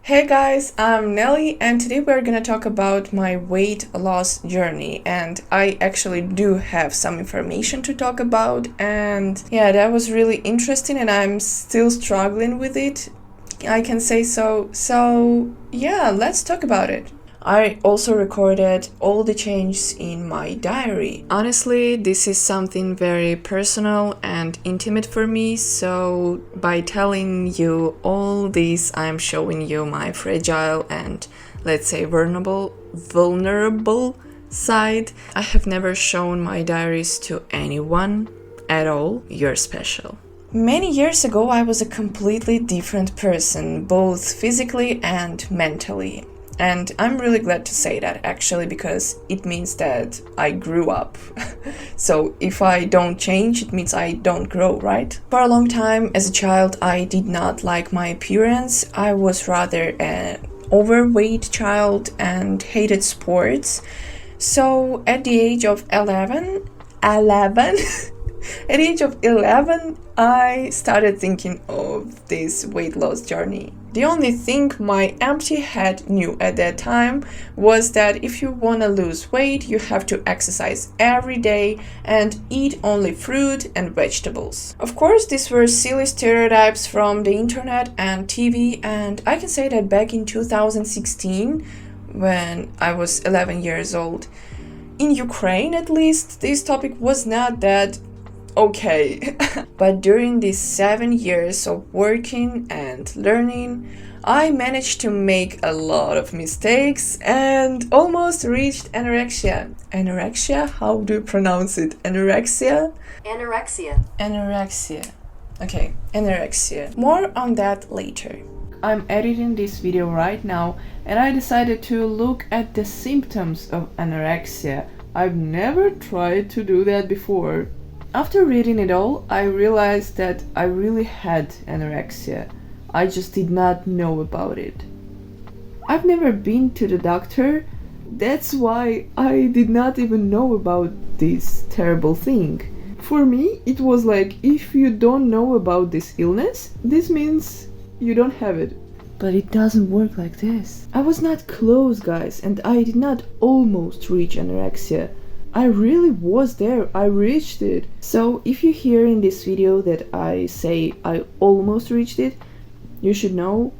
Hey guys, I'm Nell.i and today we're gonna talk about my weight loss journey, and I actually do have some information to talk about, and yeah, that was really interesting and I'm still struggling with it. I can say so. So, yeah, let's talk about it. I also recorded all the changes in my diary. Honestly, this is something very personal and intimate for me, so by telling you all this, I'm showing you my fragile and, let's say, vulnerable side. I have never shown my diaries to anyone at all. You're special. Many years ago, I was a completely different person, both physically and mentally. And I'm really glad to say that actually, because it means that I grew up. So if I don't change, it means I don't grow, right? For a long time as a child, I did not like my appearance. I was rather an overweight child and hated sports. So at the age of 11, at the age of 11, I started thinking of this weight loss journey. The only thing my empty head knew at that time was that if you want to lose weight, you have to exercise every day and eat only fruit and vegetables. Of course, these were silly stereotypes from the internet and TV, and I can say that back in 2016, when I was 11 years old, in Ukraine at least, this topic was not that okay. But during these 7 years of working and learning, I managed to make a lot of mistakes and almost reached anorexia. Anorexia? How do you pronounce it? Anorexia? Anorexia. Anorexia. Okay, anorexia. More on that later. I'm editing this video right now and I decided to look at the symptoms of anorexia. I've never tried to do that before. After reading it all, I realized that I really had anorexia. I just did not know about it. I've never been to the doctor. That's why I did not even know about this terrible thing. For me, it was like, if you don't know about this illness, this means you don't have it. But it doesn't work like this. I was not close, guys, and I did not almost reach anorexia. I really was there, I reached it. So if you hear in this video that I say I almost reached it, you should know.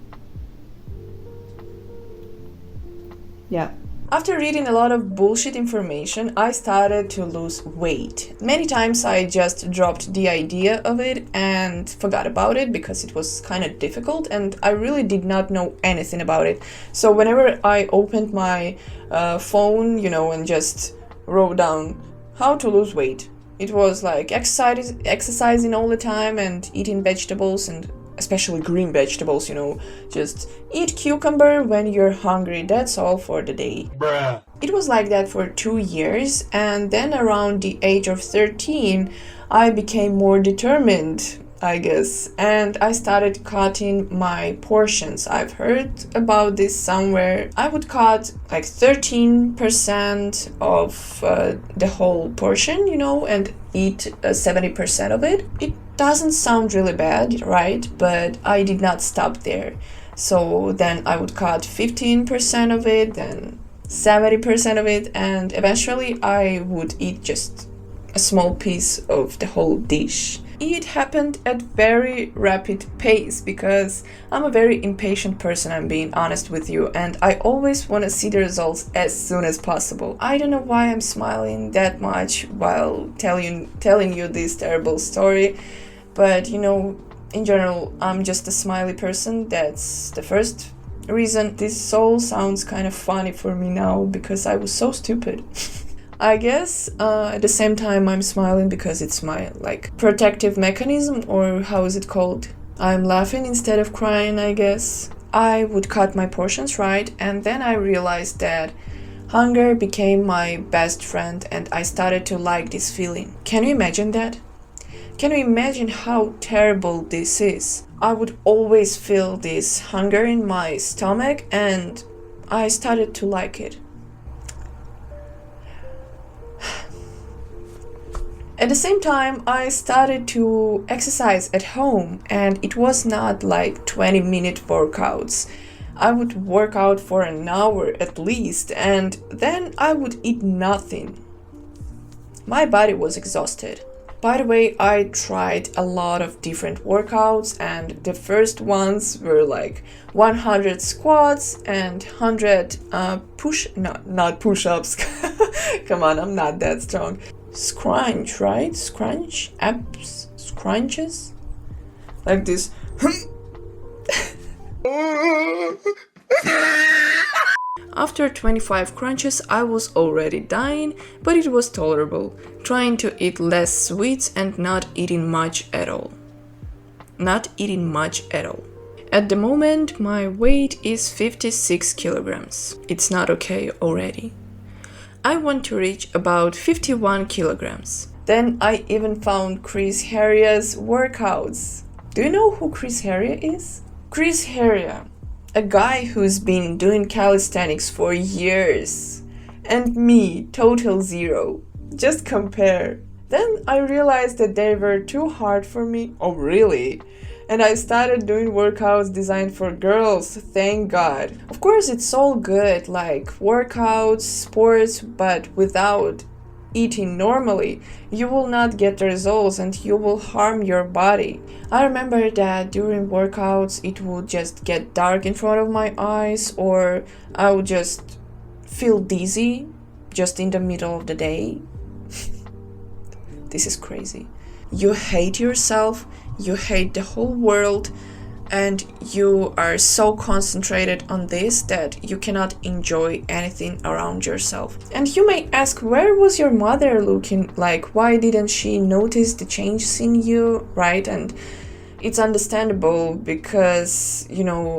Yeah. After reading a lot of bullshit information, I started to lose weight. Many times I just dropped the idea of it and forgot about it because it was kind of difficult and I really did not know anything about it. So whenever I opened my phone, and just wrote down how to lose weight, it was like exercising all the time and eating vegetables, and especially green vegetables, just eat cucumber when you're hungry, that's all for the day. Bruh. It was like that for 2 years, and then around the age of 13 I became more determined, I guess, and I started cutting my portions. I've heard about this somewhere. I would cut like 13% of the whole portion, and eat 70% of it. It doesn't sound really bad, right? But I did not stop there. So then I would cut 15% of it, then 70% of it, and eventually I would eat just a small piece of the whole dish. It happened at very rapid pace because I'm a very impatient person, I'm being honest with you, and I always want to see the results as soon as possible. I don't know why I'm smiling that much while telling you this terrible story, but in general, I'm just a smiley person. That's the first reason. This all sounds kind of funny for me now because I was so stupid. I guess at the same time I'm smiling because it's my protective mechanism, or how is it called? I'm laughing instead of crying, I guess. I would cut my portions, right? And then I realized that hunger became my best friend and I started to like this feeling. Can you imagine that? Can you imagine how terrible this is? I would always feel this hunger in my stomach and I started to like it. At the same time, I started to exercise at home, and it was not like 20-minute workouts. I would work out for an hour at least, and then I would eat nothing. My body was exhausted. By the way, I tried a lot of different workouts, and the first ones were like 100 squats and 100 not push-ups. Come on, I'm not that strong. Scrunch, right? Scrunch? Abs? Scrunches? Like this. After 25 crunches, I was already dying, but it was tolerable, trying to eat less sweets and not eating much at all. Not eating much at all. At the moment, my weight is 56 kilograms. It's not okay already. I want to reach about 51 kilograms. Then I even found Chris Heria's workouts. Do you know who Chris Heria is? Chris Heria, a guy who's been doing calisthenics for years. And me, total zero. Just compare. Then I realized that they were too hard for me. Oh, really? And I started doing workouts designed for girls, thank God. Of course, it's all good, like workouts, sports, but without eating normally, you will not get the results and you will harm your body. I remember that during workouts, it would just get dark in front of my eyes, or I would just feel dizzy just in the middle of the day. This is crazy. You hate yourself, you hate the whole world, and you are so concentrated on this that you cannot enjoy anything around yourself. And you may ask, where was your mother looking? Like, why didn't she notice the changes in you, right? And it's understandable because,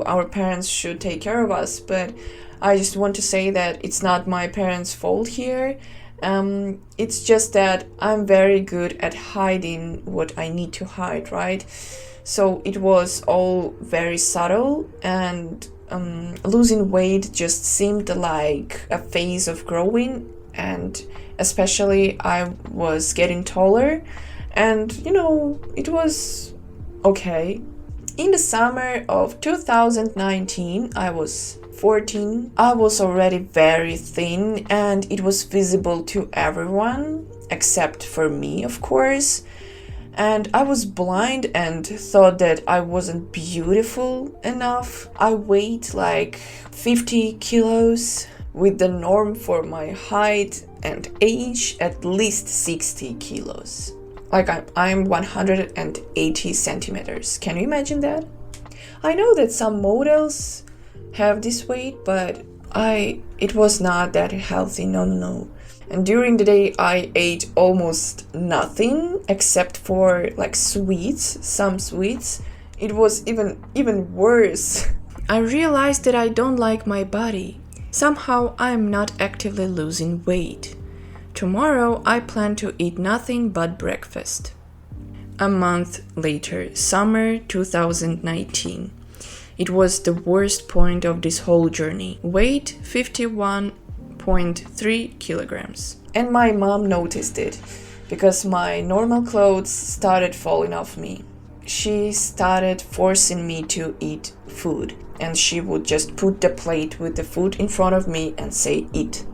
our parents should take care of us, but I just want to say that it's not my parents' fault here. It's just that I'm very good at hiding what I need to hide, right? So it was all very subtle, and losing weight just seemed like a phase of growing, and especially I was getting taller, and it was okay. In the summer of 2019, I was 14. I was already very thin, and it was visible to everyone, except for me, of course. And I was blind and thought that I wasn't beautiful enough. I weighed like 50 kilos, with the norm for my height and age at least 60 kilos. Like I'm 180 centimeters. Can you imagine that? I know that some models have this weight, but it was not that healthy. No. And during the day I ate almost nothing except for like sweets, some sweets. It was even worse. I realized that I don't like my body. Somehow I'm not actively losing weight. Tomorrow I plan to eat nothing but breakfast. A month later, summer 2019. It was the worst point of this whole journey. Weight 51.3 kilograms. And my mom noticed it because my normal clothes started falling off me. She started forcing me to eat food, and she would just put the plate with the food in front of me and say, eat.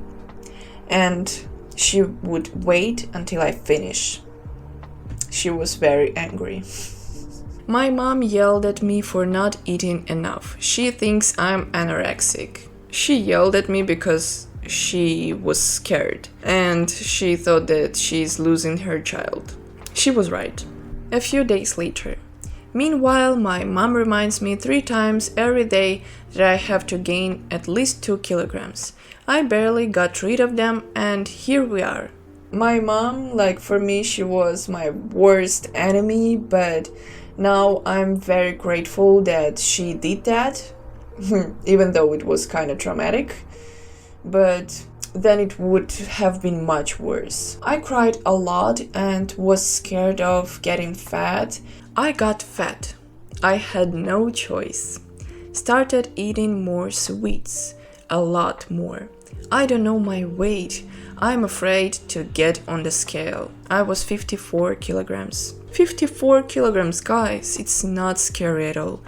And she would wait until I finish. She was very angry. My mom yelled at me for not eating enough. She thinks I'm anorexic. She yelled at me because she was scared and she thought that she's losing her child. She was right. A few days later. Meanwhile, my mom reminds me 3 times every day that I have to gain at least 2 kilograms. I barely got rid of them, and here we are. My mom, for me, she was my worst enemy, but now I'm very grateful that she did that, even though it was kind of traumatic. But then it would have been much worse. I cried a lot and was scared of getting fat. I got fat. I had no choice. Started eating more sweets. A lot more. I don't know my weight. I'm afraid to get on the scale. I was 54 kilograms. 54 kilograms, guys. It's not scary at all.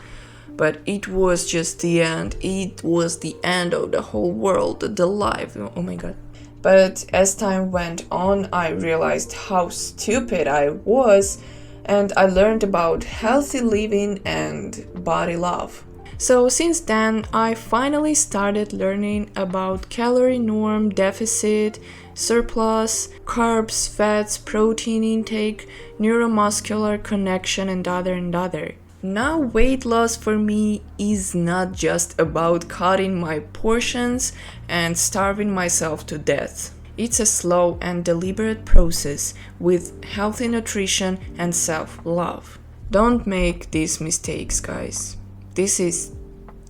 but it was just the end. It was the end of the whole world, the life. Oh my god. But as time went on, I realized how stupid I was, and I learned about healthy living and body love. So since then, I finally started learning about calorie norm, deficit, surplus, carbs, fats, protein intake, neuromuscular connection, and other. Now weight loss for me is not just about cutting my portions and starving myself to death. It's a slow and deliberate process with healthy nutrition and self-love. Don't make these mistakes, guys. This is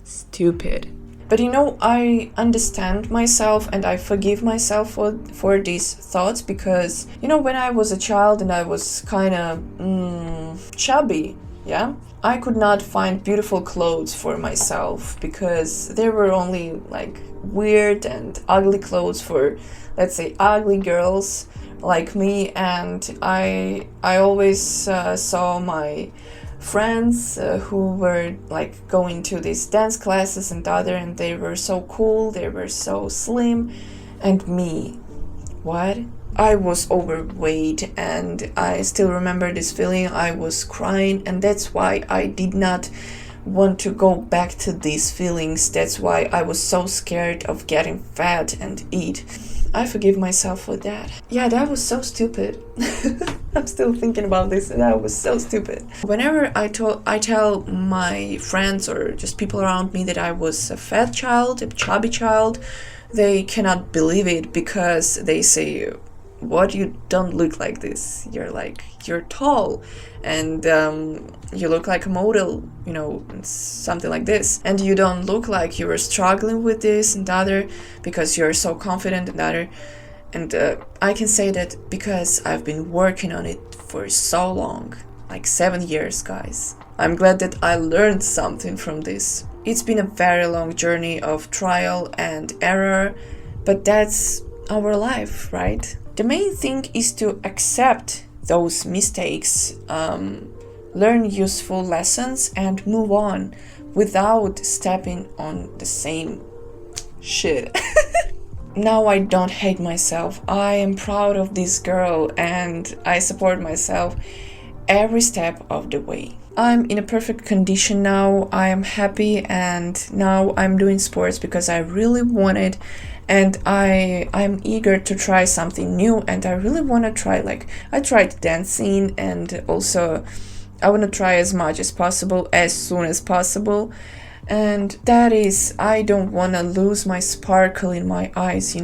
stupid. But I understand myself and I forgive myself for these thoughts because, when I was a child and I was kind of chubby, yeah, I could not find beautiful clothes for myself because there were only like weird and ugly clothes for, let's say, ugly girls like me. And I always saw my friends who were like going to these dance classes and they were so cool, they were so slim, and me, what? I was overweight, and I still remember this feeling. I was crying, and that's why I did not want to go back to these feelings. That's why I was so scared of getting fat and eat. I forgive myself for that. Yeah, that was so stupid. I'm still thinking about this. That was so stupid. Whenever I tell my friends or just people around me that I was a fat child, a chubby child, they cannot believe it because they say, what, you don't look like this. You're tall and you look like a model, something like this. And you don't look like you were struggling with this and other because you're so confident and other. And I can say that because I've been working on it for so long, like 7 years, guys. I'm glad that I learned something from this. It's been a very long journey of trial and error, but that's our life, right? The main thing is to accept those mistakes, learn useful lessons, and move on without stepping on the same shit. Now I don't hate myself. I am proud of this girl and I support myself every step of the way. I'm in a perfect condition now. I am happy, and now I'm doing sports because I really want it, and I'm eager to try something new, and I really want to try, I tried dancing, and also I want to try as much as possible as soon as possible. And that is, I don't want to lose my sparkle in my eyes,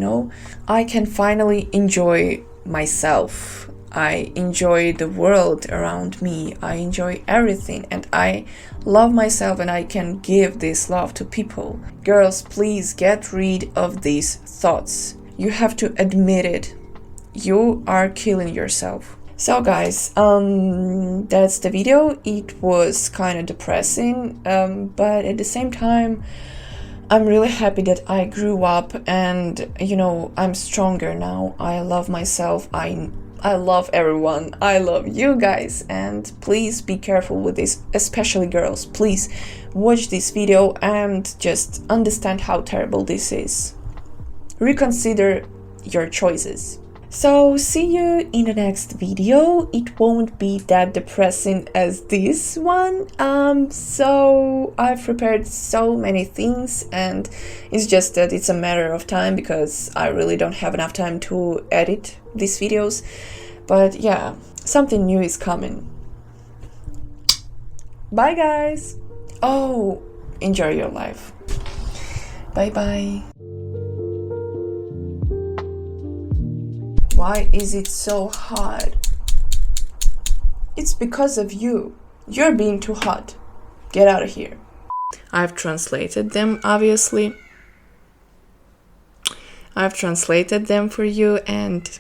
I can finally enjoy myself. I enjoy the world around me. I enjoy everything, and I love myself, and I can give this love to people. Girls, please get rid of these thoughts. You have to admit it. You are killing yourself. So guys, that's the video. It was kind of depressing, but at the same time, I'm really happy that I grew up and, I'm stronger now. I love myself. I love everyone. I love you guys. And please be careful with this, especially girls. Please watch this video and just understand how terrible this is. Reconsider your choices. So see you in the next video. It won't be that depressing as this one. So I've prepared so many things, and it's just that it's a matter of time because I really don't have enough time to edit these videos. But yeah, something new is coming. Bye guys. Oh, enjoy your life. Bye bye. Why is it so hot? It's because of you. You're being too hot. Get out of here. I've translated them, obviously. I've translated them for you, and